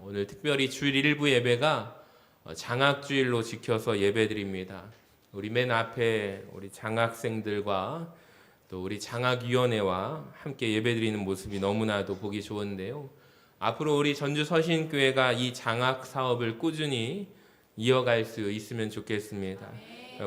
오늘 특별히 주일 일부 예배가 장학주일로 지켜서 예배드립니다. 우리 맨 앞에 우리 장학생들과 또 우리 장학위원회와 함께 예배드리는 모습이 너무나도 보기 좋은데요. 앞으로 우리 전주 서신교회가 이 장학 사업을 꾸준히 이어갈 수 있으면 좋겠습니다.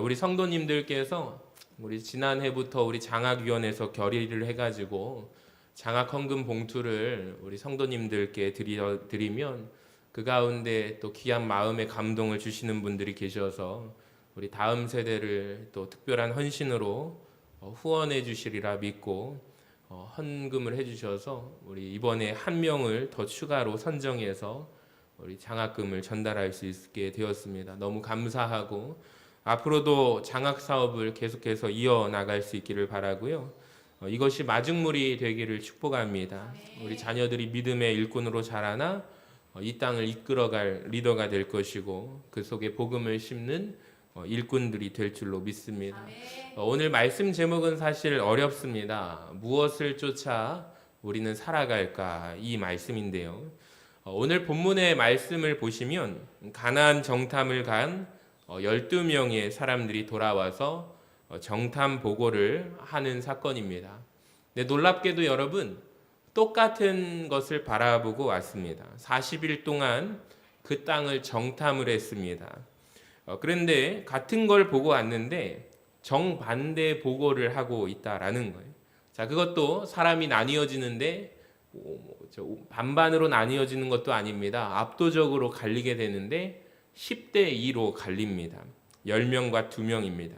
우리 성도님들께서 우리 지난해부터 우리 장학위원회에서 결의를 해가지고 장학 헌금 봉투를 우리 성도님들께 드리면 그 가운데 또 귀한 마음의 감동을 주시는 분들이 계셔서 우리 다음 세대를 또 특별한 헌신으로 후원해 주시리라 믿고 헌금을 해주셔서 우리 이번에 한 명을 더 추가로 선정해서 우리 장학금을 전달할 수 있게 되었습니다. 너무 감사하고 앞으로도 장학 사업을 계속해서 이어나갈 수 있기를 바라고요. 이것이 마중물이 되기를 축복합니다. 우리 자녀들이 믿음의 일꾼으로 자라나 이 땅을 이끌어갈 리더가 될 것이고 그 속에 복음을 심는 일꾼들이 될 줄로 믿습니다. 오늘 말씀 제목은 사실 어렵습니다. 무엇을 쫓아 우리는 살아갈까 이 말씀인데요. 오늘 본문의 말씀을 보시면 가나안 정탐을 간 12명의 사람들이 돌아와서 정탐 보고를 하는 사건입니다. 근데 놀랍게도 여러분 똑같은 것을 바라보고 왔습니다. 40일 동안 그 땅을 정탐을 했습니다. 그런데 같은 걸 보고 왔는데 정반대 보고를 하고 있다라는 거예요. 자, 그것도 사람이 나뉘어지는데 반반으로 나뉘어지는 것도 아닙니다. 압도적으로 갈리게 되는데 10대 2로 갈립니다. 10명과 2명입니다.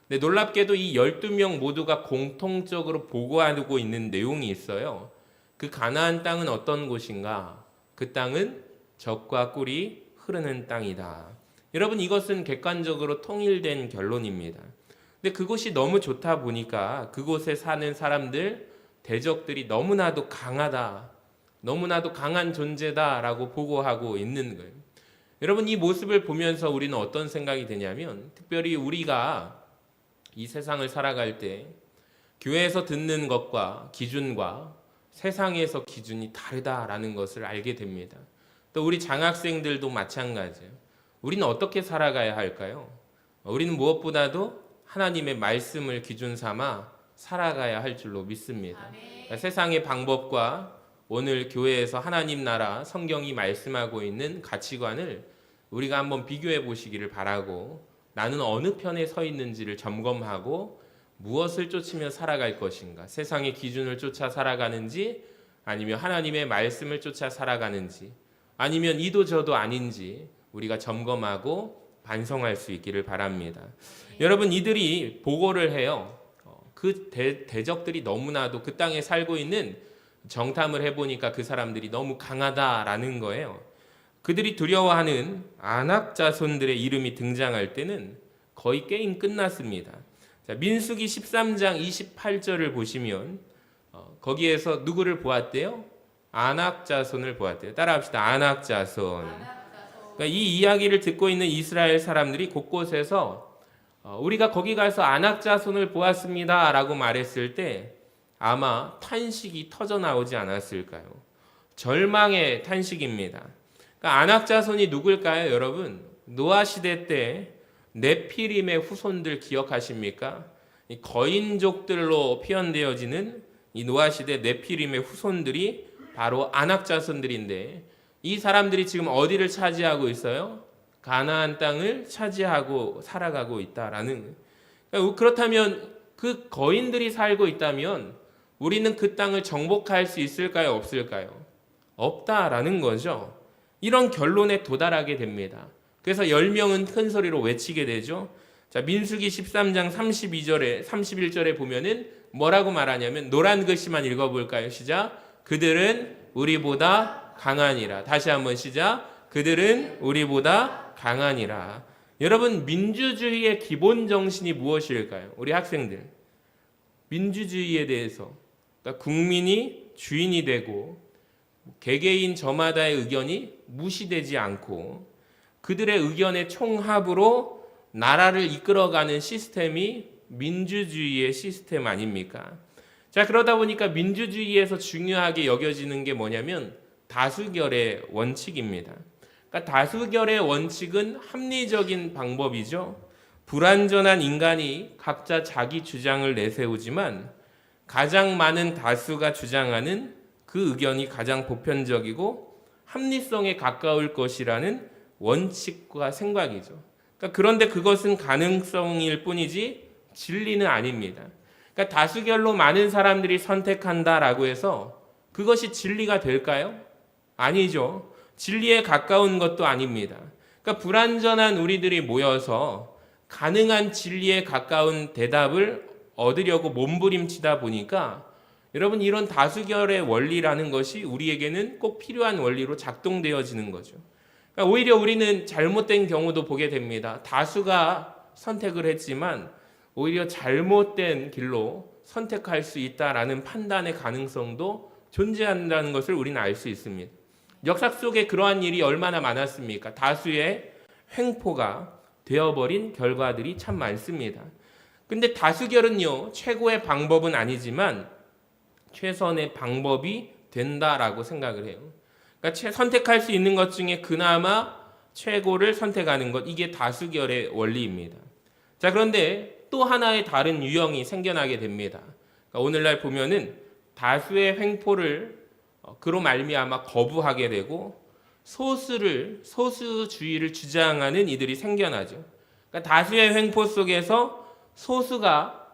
근데 놀랍게도 이 12명 모두가 공통적으로 보고하고 있는 내용이 있어요. 그 가나안 땅은 어떤 곳인가? 그 땅은 젖과 꿀이 흐르는 땅이다. 여러분 이것은 객관적으로 통일된 결론입니다. 근데 그곳이 너무 좋다 보니까 그곳에 사는 사람들, 대적들이 너무나도 강하다. 너무나도 강한 존재다라고 보고하고 있는 거예요. 여러분 이 모습을 보면서 우리는 어떤 생각이 드냐면 특별히 우리가 이 세상을 살아갈 때 교회에서 듣는 것과 기준과 세상에서 기준이 다르다라는 것을 알게 됩니다. 또 우리 장학생들도 마찬가지예요. 우리는 어떻게 살아가야 할까요? 우리는 무엇보다도 하나님의 말씀을 기준 삼아 살아가야 할 줄로 믿습니다. 그러니까 세상의 방법과 오늘 교회에서 하나님 나라 성경이 말씀하고 있는 가치관을 우리가 한번 비교해 보시기를 바라고 나는 어느 편에 서 있는지를 점검하고 무엇을 쫓으며 살아갈 것인가? 세상의 기준을 쫓아 살아가는지 아니면 하나님의 말씀을 쫓아 살아가는지 아니면 이도 저도 아닌지 우리가 점검하고 반성할 수 있기를 바랍니다. 여러분 이들이 보고를 해요. 그 대적들이 너무나도 그 땅에 살고 있는 정탐을 해보니까 그 사람들이 너무 강하다라는 거예요. 그들이 두려워하는 아낙 자손들의 이름이 등장할 때는 거의 게임 끝났습니다. 자, 민수기 13장 28절을 보시면 거기에서 누구를 보았대요? 아낙 자손을 보았대요. 따라합시다. 아낙 자손. 그러니까 이 이야기를 듣고 있는 이스라엘 사람들이 곳곳에서 우리가 거기 가서 아낙 자손을 보았습니다 라고 말했을 때 아마 탄식이 터져 나오지 않았을까요? 절망의 탄식입니다. 그러니까 아낙 자손이 누굴까요, 여러분? 노아 시대 때 네피림의 후손들 기억하십니까? 이 거인족들로 표현되어지는 이 노아 시대 네피림의 후손들이 바로 아낙 자손들인데 이 사람들이 지금 어디를 차지하고 있어요? 가나안 땅을 차지하고 살아가고 있다라는. 그러니까 그렇다면 그 거인들이 살고 있다면 우리는 그 땅을 정복할 수 있을까요? 없을까요? 없다라는 거죠. 이런 결론에 도달하게 됩니다. 그래서 10명은 큰 소리로 외치게 되죠. 자, 민수기 13장 32절에 31절에 보면은 뭐라고 말하냐면 노란 글씨만 읽어볼까요? 시작. 그들은 우리보다 강하니라. 다시 한번 시작. 그들은 우리보다 강하니라. 여러분 민주주의의 기본 정신이 무엇일까요? 우리 학생들 민주주의에 대해서 그러니까 국민이 주인이 되고 개개인 저마다의 의견이 무시되지 않고 그들의 의견의 총합으로 나라를 이끌어가는 시스템이 민주주의의 시스템 아닙니까? 자, 그러다 보니까 민주주의에서 중요하게 여겨지는 게 뭐냐면 다수결의 원칙입니다. 그러니까 다수결의 원칙은 합리적인 방법이죠. 불완전한 인간이 각자 자기 주장을 내세우지만 가장 많은 다수가 주장하는 그 의견이 가장 보편적이고 합리성에 가까울 것이라는 원칙과 생각이죠. 그러니까 그런데 그것은 가능성일 뿐이지 진리는 아닙니다. 그러니까 다수결로 많은 사람들이 선택한다라고 해서 그것이 진리가 될까요? 아니죠. 진리에 가까운 것도 아닙니다. 그러니까 불완전한 우리들이 모여서 가능한 진리에 가까운 대답을 얻으려고 몸부림치다 보니까 여러분 이런 다수결의 원리라는 것이 우리에게는 꼭 필요한 원리로 작동되어지는 거죠. 그러니까 오히려 우리는 잘못된 경우도 보게 됩니다. 다수가 선택을 했지만 오히려 잘못된 길로 선택할 수 있다라는 판단의 가능성도 존재한다는 것을 우리는 알 수 있습니다. 역사 속에 그러한 일이 얼마나 많았습니까? 다수의 횡포가 되어버린 결과들이 참 많습니다. 근데 다수결은요, 최고의 방법은 아니지만 최선의 방법이 된다라고 생각을 해요. 그러니까 선택할 수 있는 것 중에 그나마 최고를 선택하는 것, 이게 다수결의 원리입니다. 자, 그런데 또 하나의 다른 유형이 생겨나게 됩니다. 그러니까 오늘날 보면은 다수의 횡포를 그로 말미암아 거부하게 되고 소수주의를 주장하는 이들이 생겨나죠. 그러니까 다수의 횡포 속에서 소수가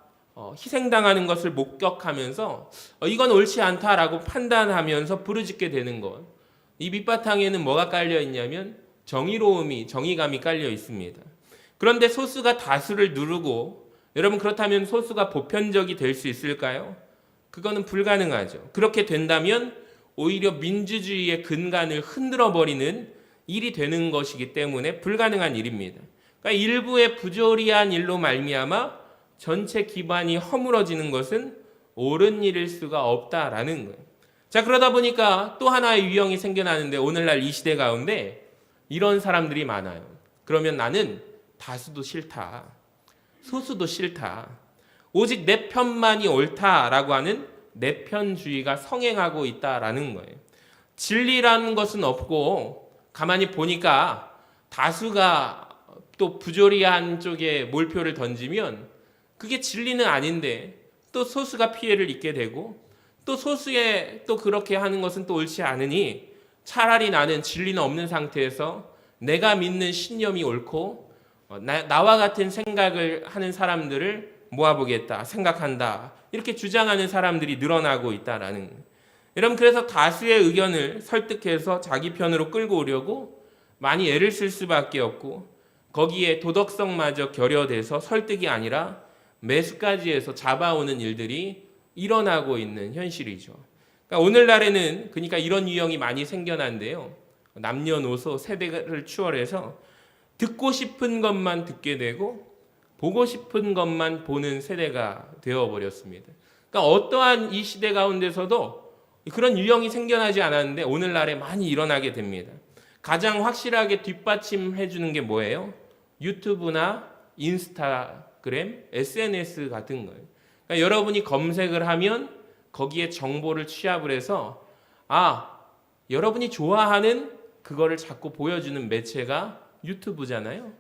희생당하는 것을 목격하면서 이건 옳지 않다라고 판단하면서 부르짖게 되는 것. 이 밑바탕에는 뭐가 깔려 있냐면 정의감이 깔려 있습니다. 그런데 소수가 다수를 누르고 여러분 그렇다면 소수가 보편적이 될 수 있을까요? 그거는 불가능하죠. 그렇게 된다면 오히려 민주주의의 근간을 흔들어버리는 일이 되는 것이기 때문에 불가능한 일입니다. 그러니까 일부의 부조리한 일로 말미암아 전체 기반이 허물어지는 것은 옳은 일일 수가 없다라는 거예요. 자, 그러다 보니까 또 하나의 유형이 생겨나는데 오늘날 이 시대 가운데 이런 사람들이 많아요. 그러면 나는 다수도 싫다. 소수도 싫다. 오직 내 편만이 옳다라고 하는 내편주의가 성행하고 있다라는 거예요. 진리라는 것은 없고 가만히 보니까 다수가 또 부조리한 쪽에 몰표를 던지면 그게 진리는 아닌데 또 소수가 피해를 입게 되고 또 소수에 또 그렇게 하는 것은 또 옳지 않으니 차라리 나는 진리는 없는 상태에서 내가 믿는 신념이 옳고 나와 같은 생각을 하는 사람들을 모아보겠다 생각한다 이렇게 주장하는 사람들이 늘어나고 있다라는 거예요. 여러분 그래서 다수의 의견을 설득해서 자기 편으로 끌고 오려고 많이 애를 쓸 수밖에 없고 거기에 도덕성마저 결여돼서 설득이 아니라 매수까지 해서 잡아오는 일들이 일어나고 있는 현실이죠. 그러니까 오늘날에는 그러니까 이런 유형이 많이 생겨난데요. 남녀노소 세대를 추월해서 듣고 싶은 것만 듣게 되고 보고 싶은 것만 보는 세대가 되어버렸습니다. 그러니까 어떠한 이 시대 가운데서도 그런 유형이 생겨나지 않았는데 오늘날에 많이 일어나게 됩니다. 가장 확실하게 뒷받침해 주는 게 뭐예요? 유튜브나 인스타그램, SNS 같은 거예요. 그러니까 여러분이 검색을 하면 거기에 정보를 취합을 해서 여러분이 좋아하는 그거를 자꾸 보여주는 매체가 유튜브잖아요.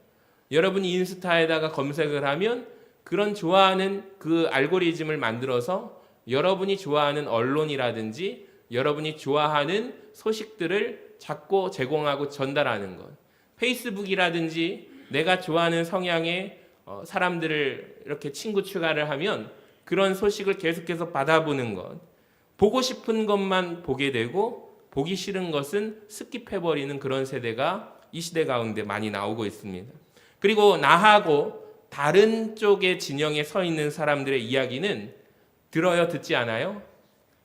여러분이 인스타에다가 검색을 하면 그런 좋아하는 그 알고리즘을 만들어서 여러분이 좋아하는 언론이라든지 여러분이 좋아하는 소식들을 자꾸 제공하고 전달하는 것. 페이스북이라든지 내가 좋아하는 성향의 사람들을 이렇게 친구 추가를 하면 그런 소식을 계속해서 받아보는 것. 보고 싶은 것만 보게 되고 보기 싫은 것은 스킵해버리는 그런 세대가 이 시대 가운데 많이 나오고 있습니다. 그리고 나하고 다른 쪽의 진영에 서 있는 사람들의 이야기는 들어요, 듣지 않아요?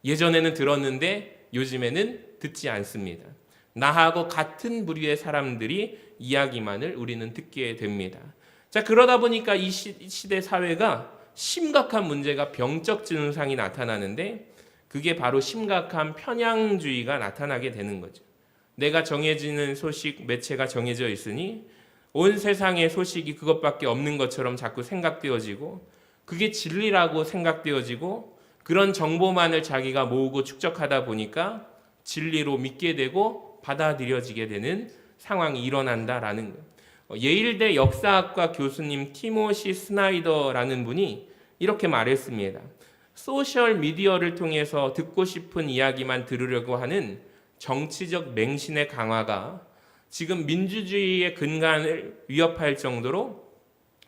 예전에는 들었는데 요즘에는 듣지 않습니다. 나하고 같은 부류의 사람들이 이야기만을 우리는 듣게 됩니다. 자, 그러다 보니까 이 시대 사회가 심각한 문제가 병적 증상이 나타나는데 그게 바로 심각한 편향주의가 나타나게 되는 거죠. 내가 정해지는 소식, 매체가 정해져 있으니 온 세상의 소식이 그것밖에 없는 것처럼 자꾸 생각되어지고 그게 진리라고 생각되어지고 그런 정보만을 자기가 모으고 축적하다 보니까 진리로 믿게 되고 받아들여지게 되는 상황이 일어난다라는 거예요. 예일대 역사학과 교수님 티모시 스나이더라는 분이 이렇게 말했습니다. 소셜 미디어를 통해서 듣고 싶은 이야기만 들으려고 하는 정치적 맹신의 강화가 지금 민주주의의 근간을 위협할 정도로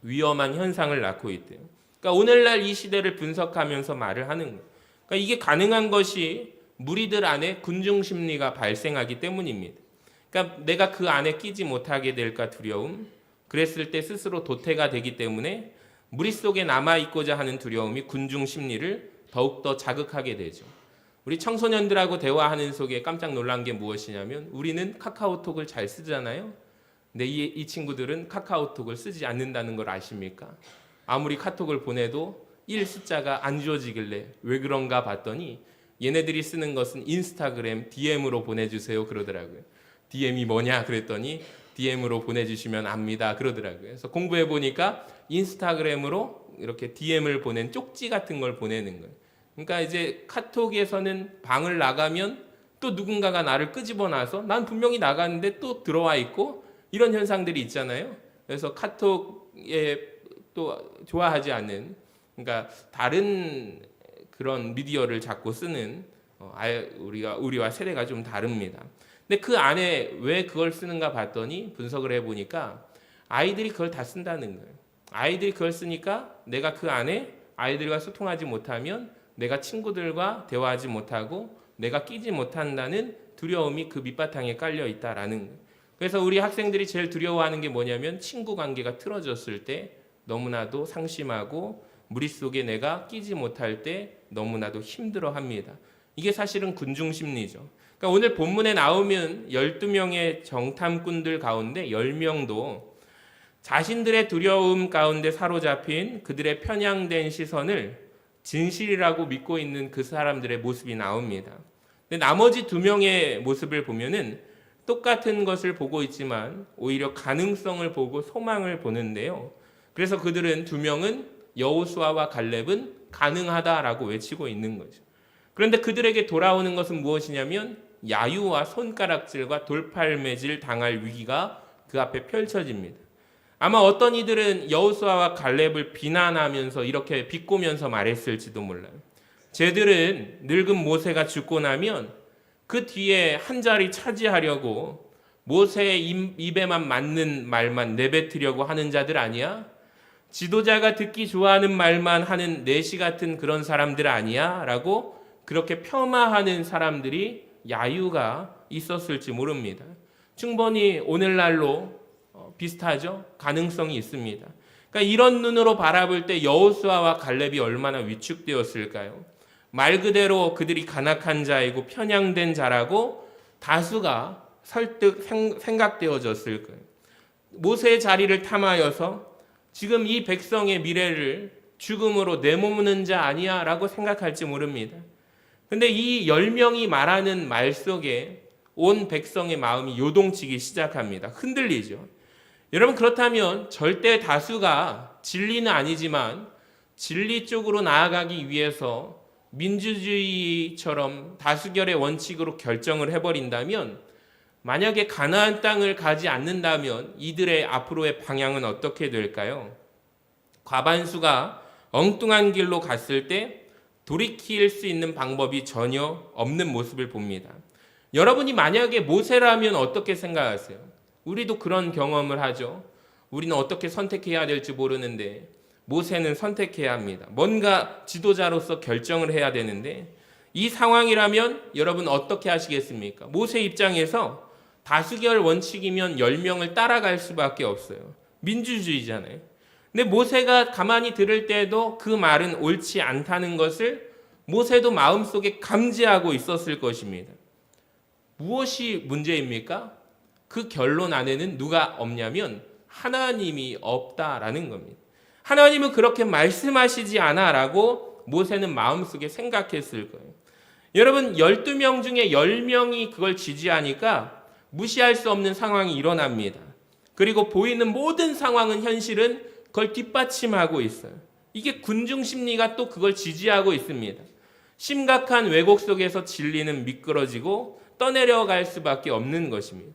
위험한 현상을 낳고 있대요. 그러니까 오늘날 이 시대를 분석하면서 말을 하는 거예요. 그러니까 이게 가능한 것이 무리들 안에 군중 심리가 발생하기 때문입니다. 그러니까 내가 그 안에 끼지 못하게 될까 두려움, 그랬을 때 스스로 도태가 되기 때문에 무리 속에 남아있고자 하는 두려움이 군중 심리를 더욱더 자극하게 되죠. 우리 청소년들하고 대화하는 속에 깜짝 놀란 게 무엇이냐면 우리는 카카오톡을 잘 쓰잖아요. 근데 이 친구들은 카카오톡을 쓰지 않는다는 걸 아십니까? 아무리 카톡을 보내도 1 숫자가 안 주어지길래 왜 그런가 봤더니 얘네들이 쓰는 것은 인스타그램 DM으로 보내주세요 그러더라고요. DM이 뭐냐 그랬더니 DM으로 보내주시면 압니다 그러더라고요. 그래서 공부해 보니까 인스타그램으로 이렇게 DM을 보낸 쪽지 같은 걸 보내는 거예요. 그러니까 이제 카톡에서는 방을 나가면 또 누군가가 나를 끄집어놔서 난 분명히 나갔는데 또 들어와 있고 이런 현상들이 있잖아요. 그래서 카톡에 또 좋아하지 않는, 그러니까 다른 그런 미디어를 자꾸 쓰는 우리와 세대가 좀 다릅니다. 근데 그 안에 왜 그걸 쓰는가 봤더니 분석을 해보니까 아이들이 그걸 다 쓴다는 거예요. 아이들이 그걸 쓰니까 내가 그 안에 아이들과 소통하지 못하면 내가 친구들과 대화하지 못하고 내가 끼지 못한다는 두려움이 그 밑바탕에 깔려 있다라는 거예요. 그래서 우리 학생들이 제일 두려워하는 게 뭐냐면 친구 관계가 틀어졌을 때 너무나도 상심하고 무리 속에 내가 끼지 못할 때 너무나도 힘들어합니다. 이게 사실은 군중 심리죠. 그러니까 오늘 본문에 나오면 12명의 정탐꾼들 가운데 10명도 자신들의 두려움 가운데 사로잡힌 그들의 편향된 시선을 진실이라고 믿고 있는 그 사람들의 모습이 나옵니다. 근데 나머지 2명의 모습을 보면은 똑같은 것을 보고 있지만 오히려 가능성을 보고 소망을 보는데요. 그래서 그들은 2명은 여호수아와 갈렙은 가능하다라고 외치고 있는 거죠. 그런데 그들에게 돌아오는 것은 무엇이냐면 야유와 손가락질과 돌팔매질 당할 위기가 그 앞에 펼쳐집니다. 아마 어떤 이들은 여호수아와 갈렙을 비난하면서 이렇게 비꼬면서 말했을지도 몰라요. 쟤들은 늙은 모세가 죽고 나면 그 뒤에 한 자리 차지하려고 모세의 입에만 맞는 말만 내뱉으려고 하는 자들 아니야? 지도자가 듣기 좋아하는 말만 하는 내시 같은 그런 사람들 아니야? 라고 그렇게 폄하하는 사람들이 야유가 있었을지 모릅니다. 충분히 오늘날로 비슷하죠? 가능성이 있습니다. 그러니까 이런 눈으로 바라볼 때 여호수아와 갈렙이 얼마나 위축되었을까요? 말 그대로 그들이 간악한 자이고 편향된 자라고 다수가 설득 생각되어졌을 거예요. 모세의 자리를 탐하여서 지금 이 백성의 미래를 죽음으로 내모는 자 아니야 라고 생각할지 모릅니다. 근데 이 10명이 말하는 말 속에 온 백성의 마음이 요동치기 시작합니다. 흔들리죠. 여러분, 그렇다면 절대 다수가 진리는 아니지만 진리 쪽으로 나아가기 위해서 민주주의처럼 다수결의 원칙으로 결정을 해버린다면, 만약에 가나안 땅을 가지 않는다면 이들의 앞으로의 방향은 어떻게 될까요? 과반수가 엉뚱한 길로 갔을 때 돌이킬 수 있는 방법이 전혀 없는 모습을 봅니다. 여러분이 만약에 모세라면 어떻게 생각하세요? 우리도 그런 경험을 하죠. 우리는 어떻게 선택해야 될지 모르는데 모세는 선택해야 합니다. 뭔가 지도자로서 결정을 해야 되는데 이 상황이라면 여러분 어떻게 하시겠습니까? 모세 입장에서 다수결 원칙이면 10명을 따라갈 수밖에 없어요. 민주주의잖아요. 근데 모세가 가만히 들을 때도 그 말은 옳지 않다는 것을 모세도 마음속에 감지하고 있었을 것입니다. 무엇이 문제입니까? 그 결론 안에는 누가 없냐면 하나님이 없다라는 겁니다. 하나님은 그렇게 말씀하시지 않아라고 모세는 마음속에 생각했을 거예요. 여러분, 12명 중에 10명이 그걸 지지하니까 무시할 수 없는 상황이 일어납니다. 그리고 보이는 모든 상황은 현실은 그걸 뒷받침하고 있어요. 이게 군중 심리가 또 그걸 지지하고 있습니다. 심각한 왜곡 속에서 진리는 미끄러지고 떠내려갈 수밖에 없는 것입니다.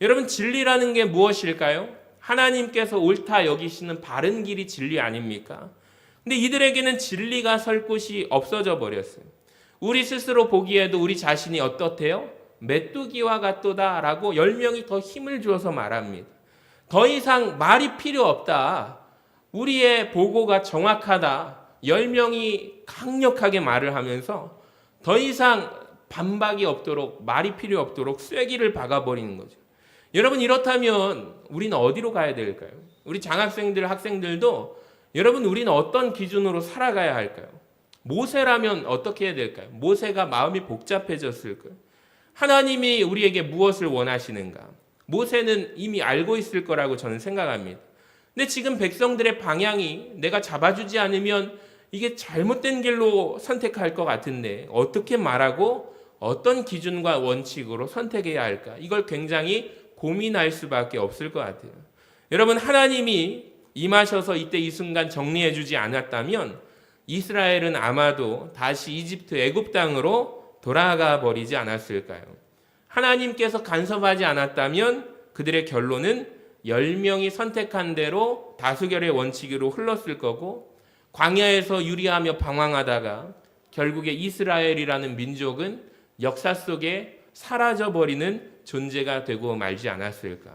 여러분, 진리라는 게 무엇일까요? 하나님께서 옳다 여기시는 바른 길이 진리 아닙니까? 근데 이들에게는 진리가 설 곳이 없어져 버렸어요. 우리 스스로 보기에도 우리 자신이 어떻대요? 메뚜기와 같도다라고 10명이 더 힘을 주어서 말합니다. 더 이상 말이 필요 없다. 우리의 보고가 정확하다. 10명이 강력하게 말을 하면서 더 이상 반박이 없도록, 말이 필요 없도록 쐐기를 박아버리는 거죠. 여러분, 이렇다면 우리는 어디로 가야 될까요? 우리 장학생들, 학생들도 여러분, 우리는 어떤 기준으로 살아가야 할까요? 모세라면 어떻게 해야 될까요? 모세가 마음이 복잡해졌을까요? 하나님이 우리에게 무엇을 원하시는가? 모세는 이미 알고 있을 거라고 저는 생각합니다. 근데 지금 백성들의 방향이 내가 잡아주지 않으면 이게 잘못된 길로 선택할 것 같은데 어떻게 말하고 어떤 기준과 원칙으로 선택해야 할까? 이걸 굉장히 고민할 수밖에 없을 것 같아요. 여러분, 하나님이 임하셔서 이때 이 순간 정리해 주지 않았다면 이스라엘은 아마도 다시 이집트 애굽 땅으로 돌아가 버리지 않았을까요? 하나님께서 간섭하지 않았다면 그들의 결론은 10명이 선택한 대로 다수결의 원칙으로 흘렀을 거고, 광야에서 유리하며 방황하다가 결국에 이스라엘이라는 민족은 역사 속에 사라져버리는 존재가 되고 말지 않았을까.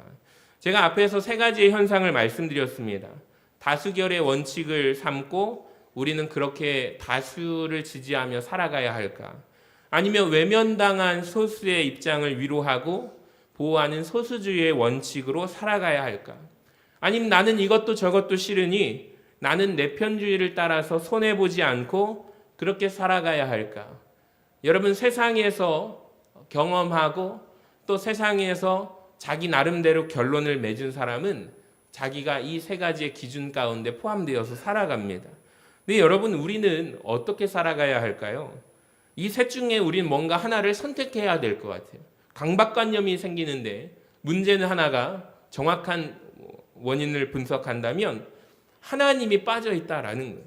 제가 앞에서 3가지의 현상을 말씀드렸습니다. 다수결의 원칙을 삼고 우리는 그렇게 다수를 지지하며 살아가야 할까? 아니면 외면당한 소수의 입장을 위로하고 보호하는 소수주의의 원칙으로 살아가야 할까? 아니면 나는 이것도 저것도 싫으니 나는 내 편주의를 따라서 손해보지 않고 그렇게 살아가야 할까? 여러분, 세상에서 경험하고 또 세상에서 자기 나름대로 결론을 맺은 사람은 자기가 이 3가지의 기준 가운데 포함되어서 살아갑니다. 근데 여러분, 우리는 어떻게 살아가야 할까요? 이 셋 중에 우리는 뭔가 하나를 선택해야 될 것 같아요. 강박관념이 생기는데 문제는 하나가 정확한 원인을 분석한다면 하나님이 빠져 있다라는 거예요.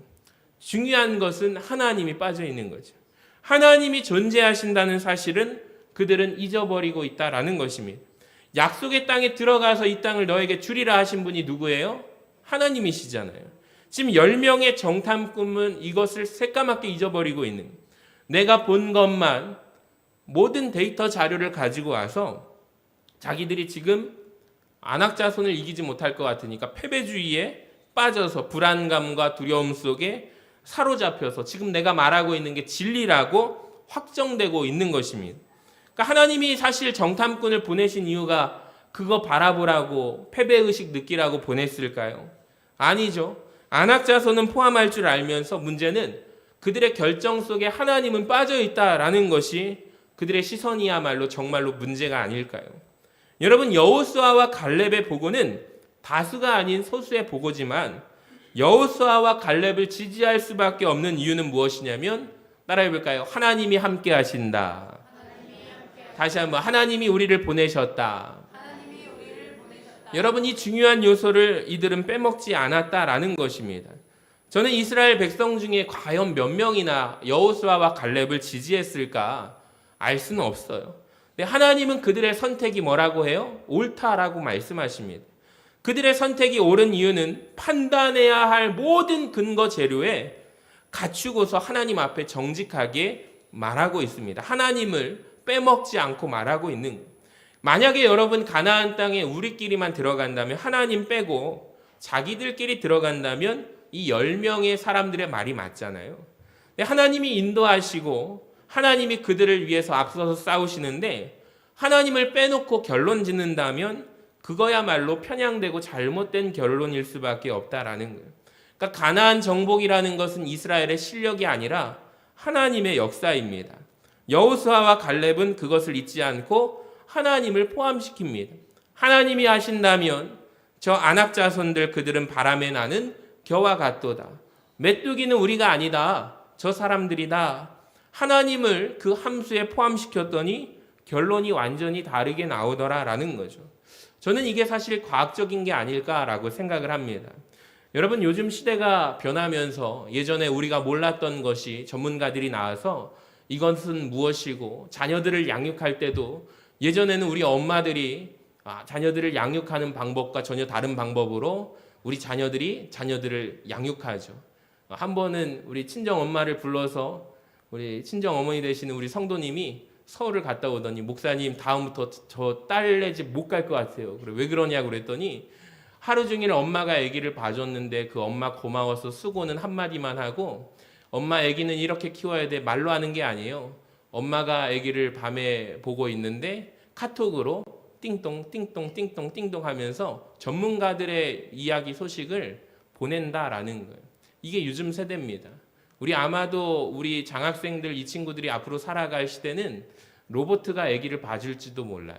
중요한 것은 하나님이 빠져 있는 거죠. 하나님이 존재하신다는 사실은 그들은 잊어버리고 있다라는 것입니다. 약속의 땅에 들어가서 이 땅을 너에게 주리라 하신 분이 누구예요? 하나님이시잖아요. 지금 10명의 정탐 꿈은 이것을 새까맣게 잊어버리고 있는 거예요. 내가 본 것만 모든 데이터 자료를 가지고 와서 자기들이 지금 안악자손을 이기지 못할 것 같으니까 패배주의에 빠져서 불안감과 두려움 속에 사로잡혀서 지금 내가 말하고 있는 게 진리라고 확정되고 있는 것입니다. 그러니까 하나님이 사실 정탐꾼을 보내신 이유가 그거 바라보라고 패배의식 느끼라고 보냈을까요? 아니죠. 안악자손은 포함할 줄 알면서 문제는 그들의 결정 속에 하나님은 빠져 있다라는 것이 그들의 시선이야말로 정말로 문제가 아닐까요? 여러분, 여호수아와 갈렙의 보고는 다수가 아닌 소수의 보고지만 여호수아와 갈렙을 지지할 수밖에 없는 이유는 무엇이냐면 따라해 볼까요? 하나님이 함께 하신다. 다시 한번, 하나님이 우리를 보내셨다. 여러분, 이 중요한 요소를 이들은 빼먹지 않았다라는 것입니다. 저는 이스라엘 백성 중에 과연 몇 명이나 여호수아와 갈렙을 지지했을까 알 수는 없어요. 근데 하나님은 그들의 선택이 뭐라고 해요? 옳다라고 말씀하십니다. 그들의 선택이 옳은 이유는 판단해야 할 모든 근거 재료에 갖추고서 하나님 앞에 정직하게 말하고 있습니다. 하나님을 빼먹지 않고 말하고 있는 거예요. 만약에 여러분 가나안 땅에 우리끼리만 들어간다면, 하나님 빼고 자기들끼리 들어간다면 이 10명의 사람들의 말이 맞잖아요. 근데 하나님이 인도하시고 하나님이 그들을 위해서 앞서서 싸우시는데 하나님을 빼놓고 결론 짓는다면 그거야말로 편향되고 잘못된 결론일 수밖에 없다라는 거예요. 그러니까 가나안 정복이라는 것은 이스라엘의 실력이 아니라 하나님의 역사입니다. 여호수아와 갈렙은 그것을 잊지 않고 하나님을 포함시킵니다. 하나님이 하신다면 저 안악자손들 그들은 바람에 나는 겨와 같도다. 메뚜기는 우리가 아니다. 저 사람들이다. 하나님을 그 함수에 포함시켰더니 결론이 완전히 다르게 나오더라라는 거죠. 저는 이게 사실 과학적인 게 아닐까라고 생각을 합니다. 여러분, 요즘 시대가 변하면서 예전에 우리가 몰랐던 것이 전문가들이 나와서 이것은 무엇이고, 자녀들을 양육할 때도 예전에는 우리 엄마들이 자녀들을 양육하는 방법과 전혀 다른 방법으로 우리 자녀들을 양육하죠. 한 번은 우리 친정 엄마를 불러서 우리 친정 어머니 되시는 우리 성도님이 서울을 갔다 오더니, 목사님 다음부터 저 딸네 집 못 갈 것 같아요. 그래, 왜 그러냐고 그랬더니 하루 종일 엄마가 아기를 봐줬는데 그 엄마 고마워서 수고는 한마디만 하고, 엄마 아기는 이렇게 키워야 돼 말로 하는 게 아니에요. 엄마가 아기를 밤에 보고 있는데 카톡으로 띵동 띵동 띵동 띵동 하면서 전문가들의 이야기 소식을 보낸다라는 거예요. 이게 요즘 세대입니다. 아마도 우리 장학생들, 이 친구들이 앞으로 살아갈 시대는 로봇가 아기를 봐줄지도 몰라요.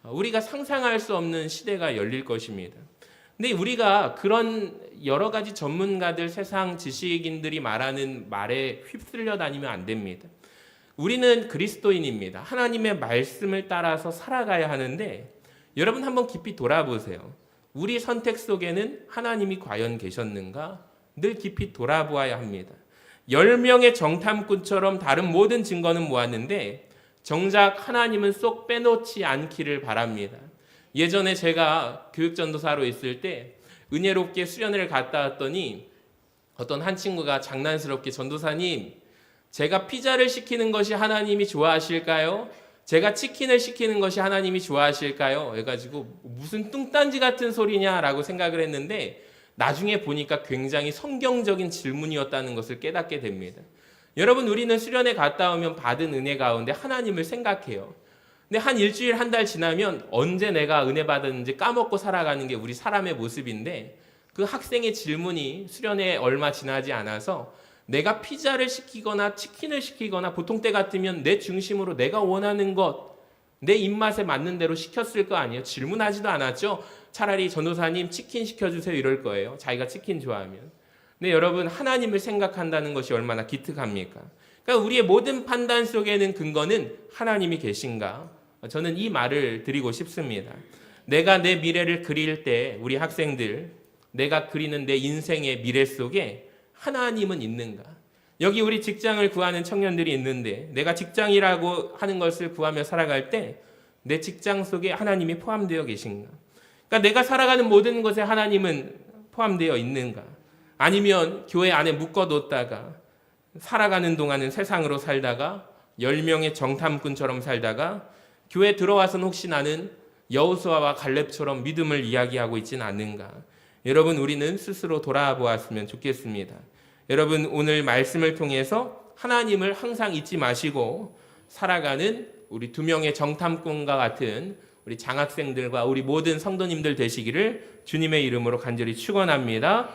우리가 상상할 수 없는 시대가 열릴 것입니다. 근데 우리가 그런 여러 가지 전문가들, 세상 지식인들이 말하는 말에 휩쓸려 다니면 안 됩니다. 우리는 그리스도인입니다. 하나님의 말씀을 따라서 살아가야 하는데, 여러분 한번 깊이 돌아보세요. 우리 선택 속에는 하나님이 과연 계셨는가? 늘 깊이 돌아보아야 합니다. 10명의 정탐꾼처럼 다른 모든 증거는 모았는데 정작 하나님은 쏙 빼놓지 않기를 바랍니다. 예전에 제가 교육전도사로 있을 때 은혜롭게 수련회를 갔다 왔더니 어떤 한 친구가 장난스럽게, 전도사님, 제가 피자를 시키는 것이 하나님이 좋아하실까요? 제가 치킨을 시키는 것이 하나님이 좋아하실까요? 해가지고 무슨 뚱딴지 같은 소리냐라고 생각을 했는데, 나중에 보니까 굉장히 성경적인 질문이었다는 것을 깨닫게 됩니다. 여러분, 우리는 수련회 갔다 오면 받은 은혜 가운데 하나님을 생각해요. 근데 한 일주일, 한 달 지나면 언제 내가 은혜 받았는지 까먹고 살아가는 게 우리 사람의 모습인데, 그 학생의 질문이 수련회 얼마 지나지 않아서 내가 피자를 시키거나 치킨을 시키거나, 보통 때 같으면 내 중심으로 내가 원하는 것, 내 입맛에 맞는 대로 시켰을 거 아니에요. 질문하지도 않았죠. 차라리 전도사님 치킨 시켜주세요 이럴 거예요. 자기가 치킨 좋아하면. 근데 여러분, 하나님을 생각한다는 것이 얼마나 기특합니까? 그러니까 우리의 모든 판단 속에는 근거는 하나님이 계신가? 저는 이 말을 드리고 싶습니다. 내가 내 미래를 그릴 때, 우리 학생들, 내가 그리는 내 인생의 미래 속에 하나님은 있는가? 여기 우리 직장을 구하는 청년들이 있는데, 내가 직장이라고 하는 것을 구하며 살아갈 때 내 직장 속에 하나님이 포함되어 계신가? 그러니까 내가 살아가는 모든 것에 하나님은 포함되어 있는가? 아니면 교회 안에 묶어뒀다가 살아가는 동안은 세상으로 살다가 10명의 정탐꾼처럼 살다가 교회 들어와서는 혹시 나는 여호수아와 갈렙처럼 믿음을 이야기하고 있지는 않는가? 여러분, 우리는 스스로 돌아보았으면 좋겠습니다. 여러분, 오늘 말씀을 통해서 하나님을 항상 잊지 마시고 살아가는 우리 2명의 정탐꾼과 같은 우리 장학생들과 우리 모든 성도님들 되시기를 주님의 이름으로 간절히 축원합니다.